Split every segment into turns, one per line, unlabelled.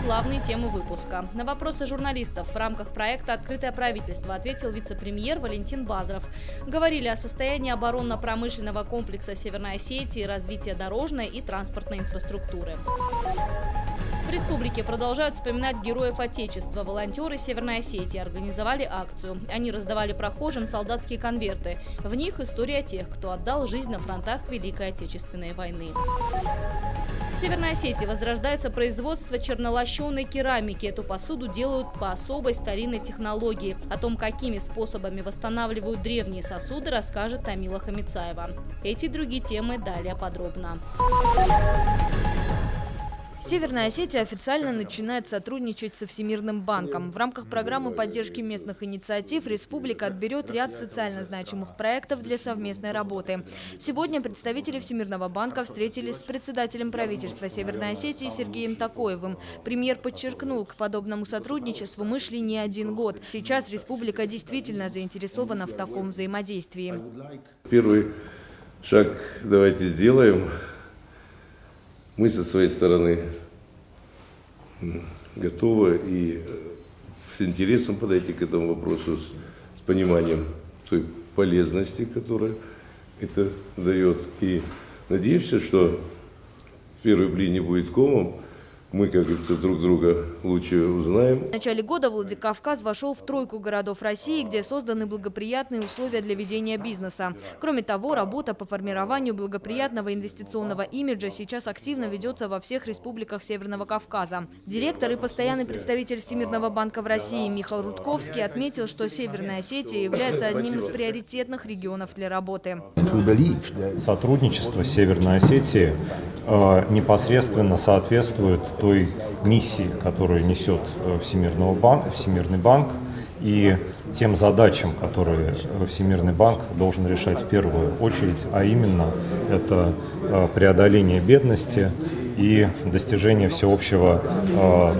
главные темы выпуска. На вопросы журналистов в рамках проекта «Открытое правительство» ответил вице-премьер Валентин Базров. Говорили о состоянии оборонно-промышленного комплекса Северной Осетии, развития дорожной и транспортной инфраструктуры. В республике продолжают вспоминать героев Отечества. Волонтеры Северной Осетии организовали акцию. Они раздавали прохожим солдатские конверты. В них история тех, кто отдал жизнь на фронтах Великой Отечественной войны. В Северной Осетии возрождается производство чернолощеной керамики. Эту посуду делают по особой старинной технологии. О том, какими способами восстанавливают древние сосуды, расскажет Тамила Хамицаева. Эти и другие темы далее подробно.
Северная Осетия официально начинает сотрудничать со Всемирным банком. В рамках программы поддержки местных инициатив республика отберет ряд социально значимых проектов для совместной работы. Сегодня представители Всемирного банка встретились с председателем правительства Северной Осетии Сергеем Токоевым. Премьер подчеркнул, к подобному сотрудничеству мы шли не один год. Сейчас республика действительно заинтересована в таком взаимодействии.
Первый шаг давайте сделаем. Мы со своей стороны готовы и с интересом подойти к этому вопросу, с пониманием той полезности, которую это дает. И надеемся, что первый блин не будет комом. Мы, как говорится, друг друга лучше узнаем.
В начале года Владикавказ вошел в тройку городов России, где созданы благоприятные условия для ведения бизнеса. Кроме того, работа по формированию благоприятного инвестиционного имиджа сейчас активно ведется во всех республиках Северного Кавказа. Директор и постоянный представитель Всемирного банка в России Михаил Рудковский отметил, что Северная Осетия является одним из приоритетных регионов для работы.
Сотрудничество Северной Осетии непосредственно соответствует той миссии, которую несет Всемирный банк, и тем задачам, которые Всемирный банк должен решать в первую очередь, а именно это преодоление бедности и достижение всеобщего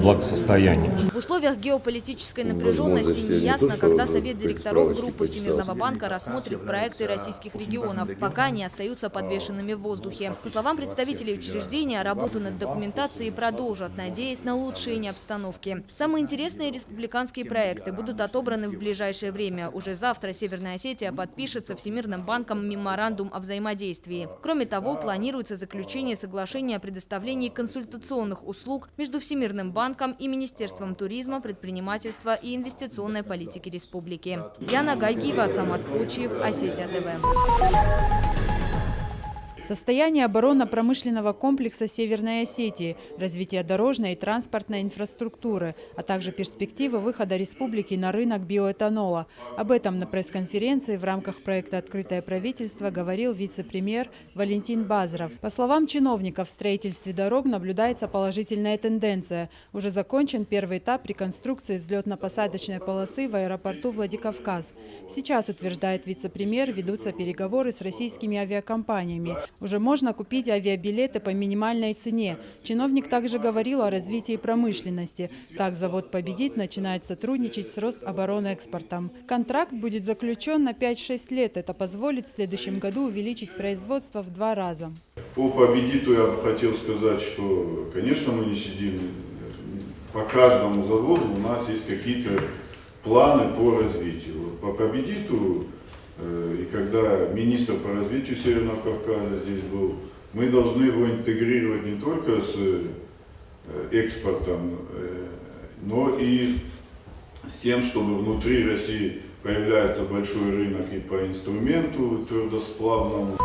благосостояния.
В условиях геополитической напряженности неясно, когда Совет директоров группы Всемирного банка рассмотрит проекты российских регионов, пока они остаются подвешенными в воздухе. По словам представителей учреждения, работу над документацией продолжат, надеясь на улучшение обстановки. Самые интересные республиканские проекты будут отобраны в ближайшее время. Уже завтра Северная Осетия подпишет со Всемирным банком меморандум о взаимодействии. Кроме того, планируется заключение соглашения о предоставлении консультационных услуг между Всемирным банком и Министерством туризма, предпринимательства и инвестиционной политики республики. Яна Гайгиева, Самас Кучиев, Осетия ТВ.
Состояние оборонно-промышленного комплекса Северной Осетии, развитие дорожной и транспортной инфраструктуры, а также перспективы выхода республики на рынок биоэтанола. Об этом на пресс-конференции в рамках проекта «Открытое правительство» говорил вице-премьер Валентин Базров. По словам чиновников, в строительстве дорог наблюдается положительная тенденция. Уже закончен первый этап реконструкции взлетно-посадочной полосы в аэропорту Владикавказ. Сейчас, утверждает вице-премьер, ведутся переговоры с российскими авиакомпаниями. Уже можно купить авиабилеты по минимальной цене. Чиновник также говорил о развитии промышленности. Так завод «Победит» начинает сотрудничать с Рособоронэкспортом. Контракт будет заключен на 5-6 лет. Это позволит в следующем году увеличить производство в 2 раза.
По «Победиту» я бы хотел сказать, что, конечно, мы не сидим по каждому заводу, у нас есть какие-то планы по развитию. По «Победиту», и когда министр по развитию Северного Кавказа здесь был, мы должны его интегрировать не только с экспортом, но и с тем, чтобы внутри России появляется большой рынок и по инструменту твердосплавному.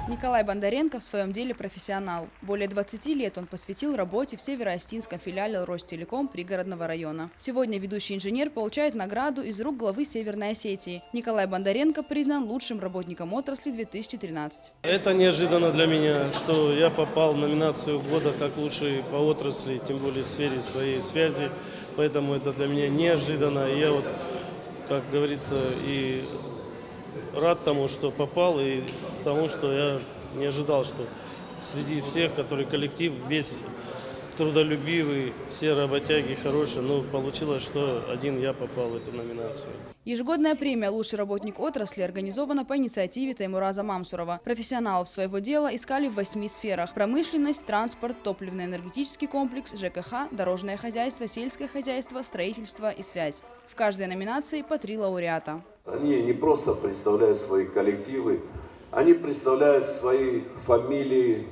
Николай Бондаренко в своем деле профессионал. Более 20 лет он посвятил работе в североостинском филиале Ростелеком пригородного района. Сегодня ведущий инженер получает награду из рук главы Северной Осетии. Николай Бондаренко признан лучшим работником отрасли 2013.
Это неожиданно для меня, что я попал в номинацию года как лучший по отрасли, тем более в сфере своей связи. Поэтому это для меня неожиданно. И я вот, как говорится, и рад тому, что попал, и тому, что я не ожидал, что среди всех, который коллектив, весь трудолюбивые, все работяги хорошие, но получилось, что один я попал в эту номинацию.
Ежегодная премия «Лучший работник отрасли» организована по инициативе Таймураза Мамсурова. Профессионалов своего дела искали в 8 сферах: промышленность, транспорт, топливно-энергетический комплекс, ЖКХ, дорожное хозяйство, сельское хозяйство, строительство и связь. В каждой номинации по 3 лауреата.
Они не просто представляют свои коллективы, они представляют свои фамилии.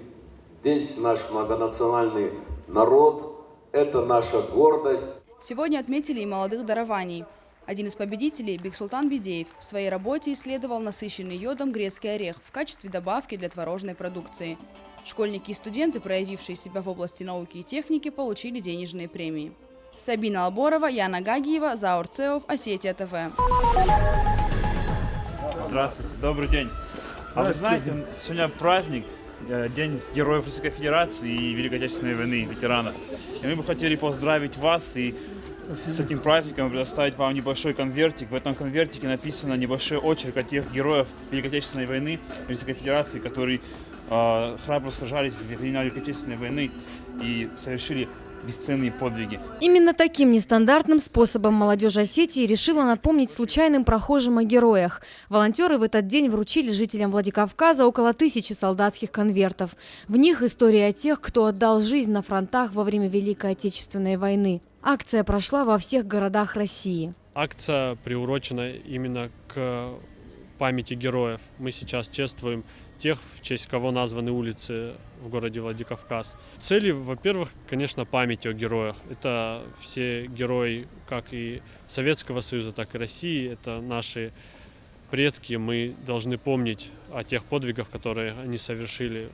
Весь наш многонациональный народ – это наша гордость.
Сегодня отметили и молодых дарований. Один из победителей, Бексултан Бидеев, в своей работе исследовал насыщенный йодом грецкий орех в качестве добавки для творожной продукции. Школьники и студенты, проявившие себя в области науки и техники, получили денежные премии. Сабина Алборова, Яна Гагиева, Заур Цеов, Осетия ТВ.
Здравствуйте, добрый день. А вы знаете, сегодня праздник, День Героев Российской Федерации и Великой Отечественной войны, ветеранов. И мы бы хотели поздравить вас и с этим праздником предоставить вам небольшой конвертик. В этом конвертике написано небольшой очерк о тех героев Великой Отечественной войны Российской Федерации, которые храбро сражались во время Великой Отечественной войны и совершили бесценные подвиги.
Именно таким нестандартным способом молодежь Осетии решила напомнить случайным прохожим о героях. Волонтеры в этот день вручили жителям Владикавказа около 1000 солдатских конвертов. В них история о тех, кто отдал жизнь на фронтах во время Великой Отечественной войны. Акция прошла во всех городах России.
Акция приурочена именно к памяти героев. Мы сейчас чествуем тех, в честь кого названы улицы в городе Владикавказ. Цели, во-первых, конечно, память о героях. Это все герои как и Советского Союза, так и России. Это наши предки. Мы должны помнить о тех подвигах, которые они совершили.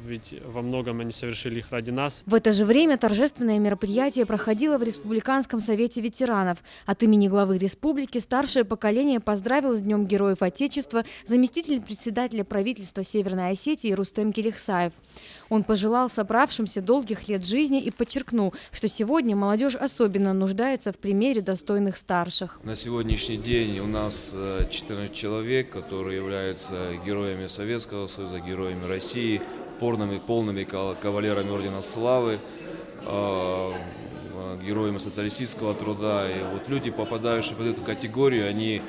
Ведь во многом они совершили их ради нас.
В это же время торжественное мероприятие проходило в Республиканском совете ветеранов. От имени главы республики старшее поколение поздравило с Днем Героев Отечества заместитель председателя правительства Северной Осетии Рустем Келихсаев. Он пожелал собравшимся долгих лет жизни и подчеркнул, что сегодня молодежь особенно нуждается в примере достойных старших.
На сегодняшний день у нас 14 человек, которые являются героями Советского Союза, героями России, полными кавалерами Ордена Славы, героями социалистического труда. И вот люди, попадающие в эту категорию, они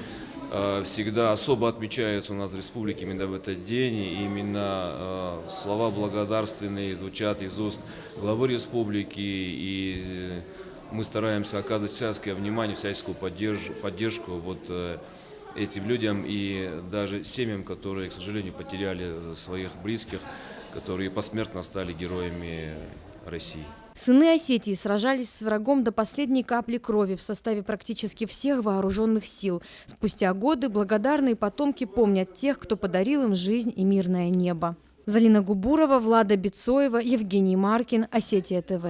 всегда особо отмечаются у нас в республике именно в этот день. И именно слова благодарственные звучат из уст главы республики. И мы стараемся оказывать всяческое внимание, всяческую поддержку вот этим людям и даже семьям, которые, к сожалению, потеряли своих близких, которые посмертно стали героями России.
Сыны Осетии сражались с врагом до последней капли крови в составе практически всех вооруженных сил. Спустя годы благодарные потомки помнят тех, кто подарил им жизнь и мирное небо. Залина Губурова, Влада Бецоева, Евгений Маркин, Осетия ТВ.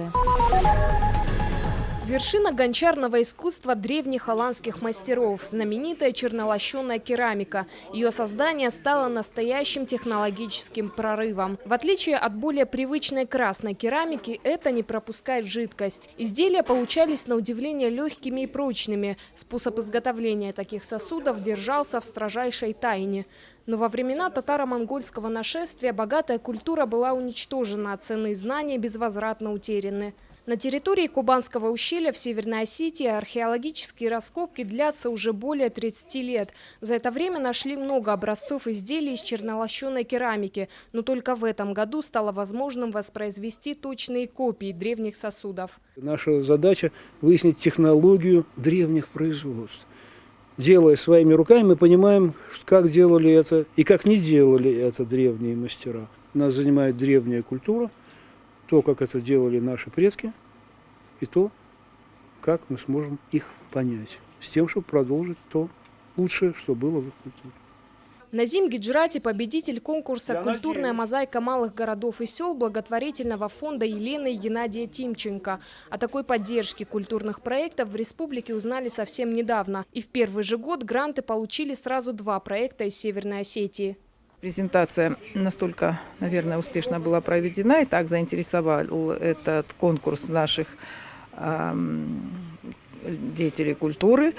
Вершина гончарного искусства древних холландских мастеров – знаменитая чернолощенная керамика. Ее создание стало настоящим технологическим прорывом. В отличие от более привычной красной керамики, это не пропускает жидкость. Изделия получались на удивление легкими и прочными. Способ изготовления таких сосудов держался в строжайшей тайне. Но во времена татаро-монгольского нашествия богатая культура была уничтожена, а ценные знания безвозвратно утеряны. На территории Кубанского ущелья в Северной Осетии археологические раскопки длятся уже более 30 лет. За это время нашли много образцов изделий из чернолощенной керамики, но только в этом году стало возможным воспроизвести точные копии древних сосудов.
Наша задача выяснить технологию древних производств. Делая своими руками, мы понимаем, как делали это и как не делали это древние мастера. Нас занимает древняя культура. То, как это делали наши предки, и то, как мы сможем их понять, с тем, чтобы продолжить то лучшее, что было в их культуре.
Назим Гиджрати – победитель конкурса «Культурная мозаика малых городов и сел» благотворительного фонда Елены и Геннадия Тимченко. О такой поддержке культурных проектов в республике узнали совсем недавно. И в первый же год гранты получили сразу 2 проекта из Северной Осетии.
Презентация настолько, наверное, успешно была проведена и так заинтересовал этот конкурс наших деятелей культуры,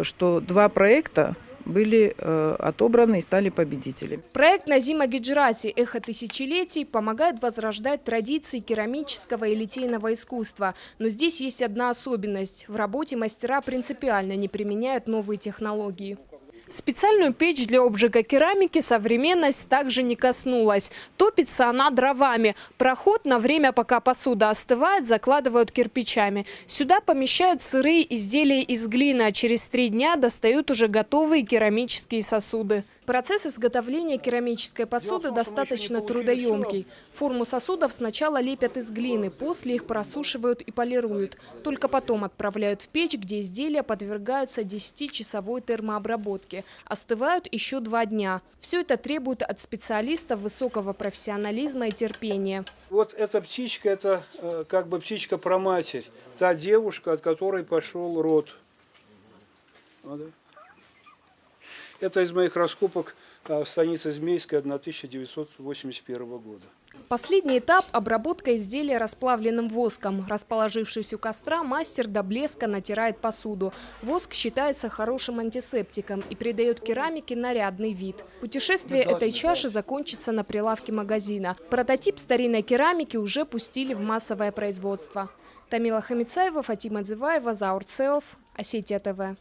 что 2 проекта были отобраны и стали победителями.
Проект Назима Гиджрати «Эхо тысячелетий» помогает возрождать традиции керамического и литейного искусства. Но здесь есть одна особенность. В работе мастера принципиально не применяют новые технологии. Специальную печь для обжига керамики современность также не коснулась. Топится она дровами. Проход на время, пока посуда остывает, закладывают кирпичами. Сюда помещают сырые изделия из глины, а через 3 дня достают уже готовые керамические сосуды. Процесс изготовления керамической посуды достаточно трудоемкий. Форму сосудов сначала лепят из глины, после их просушивают и полируют. Только потом отправляют в печь, где изделия подвергаются 10-часовой термообработке. Остывают еще 2 дня. Все это требует от специалистов высокого профессионализма и терпения.
Вот эта птичка, это как бы птичка-проматерь. Та девушка, от которой пошел род. Это из моих раскопок в станице Змейской 1981 года.
Последний этап – обработка изделия расплавленным воском. Расположившись у костра, мастер до блеска натирает посуду. Воск считается хорошим антисептиком и придает керамике нарядный вид. Путешествие этой чаши закончится на прилавке магазина. Прототип старинной керамики уже пустили в массовое производство. Тамила Хамицаева, Фатима Дзываева, Заур Цеов, Осетия ТВ.